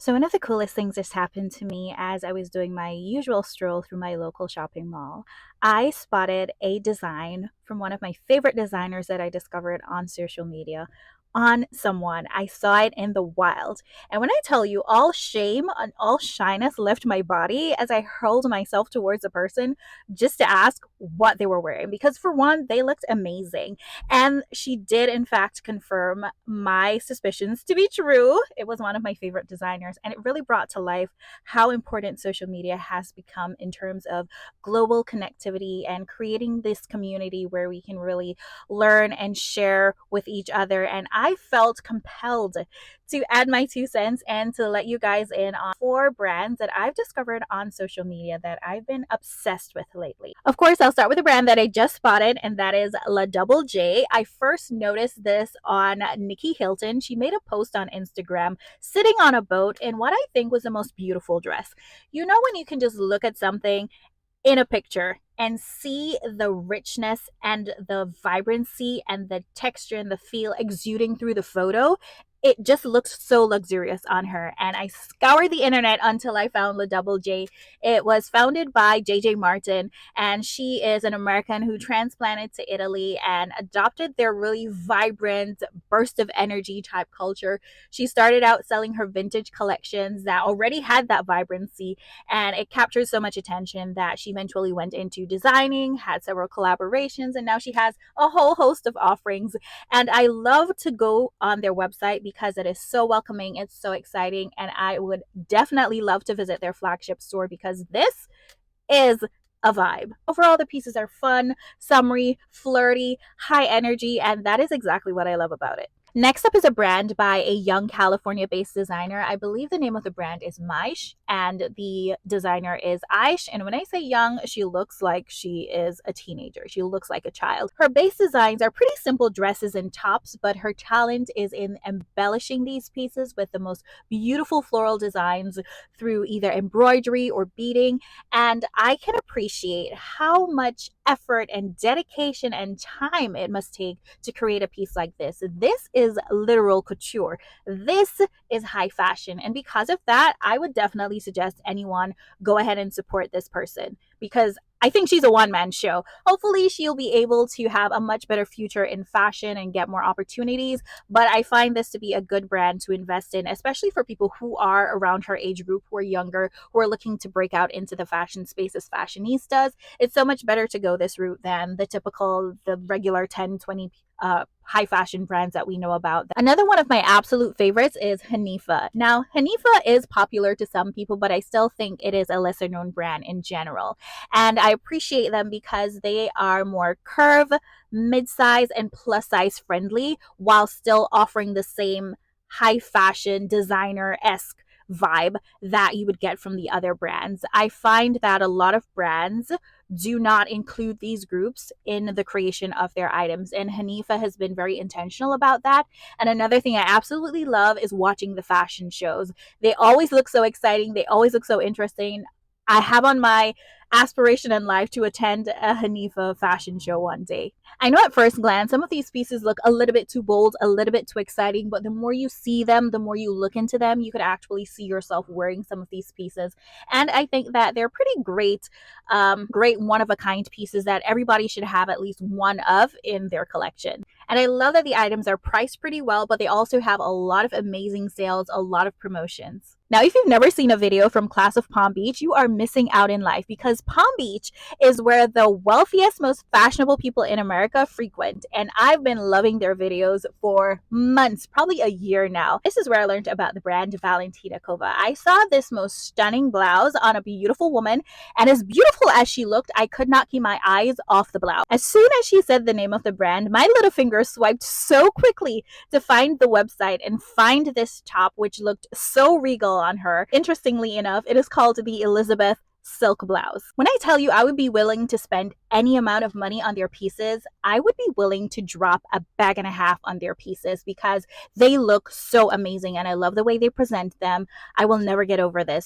So, one of the coolest things just happened to me as I was doing my usual stroll through my local shopping mall. I spotted a design from one of my favorite designers that I discovered on social media on someone. I saw it in the wild. And when I tell you, all shame and all shyness left my body as I hurled myself towards the person just to ask what they were wearing. Because, for one, they looked amazing. And she did, in fact, confirm my suspicions to be true. It was one of my favorite designers, and it really brought to life how important social media has become in terms of global connectivity and creating this community where we can really learn and share with each other. And I felt compelled to add my 2 cents and to let you guys in on 4 brands that I've discovered on social media that I've been obsessed with lately. Of course, I'll start with a brand that I just spotted, and that is La Double J. I first noticed this on Nikki Hilton. She made a post on Instagram sitting on a boat in what I think was the most beautiful dress. You know, when you can just look at something in a picture and see the richness and the vibrancy and the texture and the feel exuding through the photo, it just looks so luxurious on her. And I scoured the internet until I found La Double J. It was founded by JJ Martin, and she is an American who transplanted to Italy and adopted their really vibrant burst of energy type culture. She started out selling her vintage collections that already had that vibrancy, and it captured so much attention that she eventually went into designing, had several collaborations, and now she has a whole host of offerings. And I love to go on their website because it is so welcoming, it's so exciting, and I would definitely love to visit their flagship store because this is a vibe. Overall, the pieces are fun, summery, flirty, high energy, and that is exactly what I love about it. Next up is a brand by a young California based designer. I believe the name of the brand is Maish, and the designer is Aish. And when I say young, she looks like she is a teenager. She looks like a child. Her base designs are pretty simple dresses and tops, but her talent is in embellishing these pieces with the most beautiful floral designs through either embroidery or beading. And I can appreciate how much effort and dedication and time it must take to create a piece like this. This is literal couture. This is high fashion. And because of that, I would definitely suggest anyone go ahead and support this person because I think she's a one-man show. Hopefully, she'll be able to have a much better future in fashion and get more opportunities. But I find this to be a good brand to invest in, especially for people who are around her age group, who are younger, who are looking to break out into the fashion space as fashionistas. It's so much better to go this route than the regular 10, 20 high fashion brands that we know about. Another one of my absolute favorites is Hanifa. Now, Hanifa is popular to some people, but I still think it is a lesser known brand in general. And I appreciate them because they are more curve, mid-size, and plus size friendly while still offering the same high fashion designer-esque vibe that you would get from the other brands. I find that a lot of brands do not include these groups in the creation of their items, and Hanifa has been very intentional about that. And another thing I absolutely love is watching the fashion shows. They always look so exciting, they always look so interesting. I have on my aspiration in life to attend a Hanifa fashion show one day. I know at first glance some of these pieces look a little bit too bold, a little bit too exciting, but the more you see them, the more you look into them, you could actually see yourself wearing some of these pieces. And I think that they're pretty great one of a kind pieces that everybody should have at least one of in their collection. And I love that the items are priced pretty well, but they also have a lot of amazing sales, a lot of promotions. Now, if you've never seen a video from Class of Palm Beach, you are missing out in life because Palm Beach is where the wealthiest, most fashionable people in America frequent. And I've been loving their videos for months, probably a year now. This is where I learned about the brand Valentina Kova. I saw this most stunning blouse on a beautiful woman, and as beautiful as she looked, I could not keep my eyes off the blouse. As soon as she said the name of the brand, my little finger swiped so quickly to find the website and find this top, which looked so regal on her. Interestingly enough, it is called the Elizabeth silk blouse. When I tell you I would be willing to spend any amount of money on their pieces, I would be willing to drop a bag and a half on their pieces because they look so amazing and I love the way they present them. I will never get over this.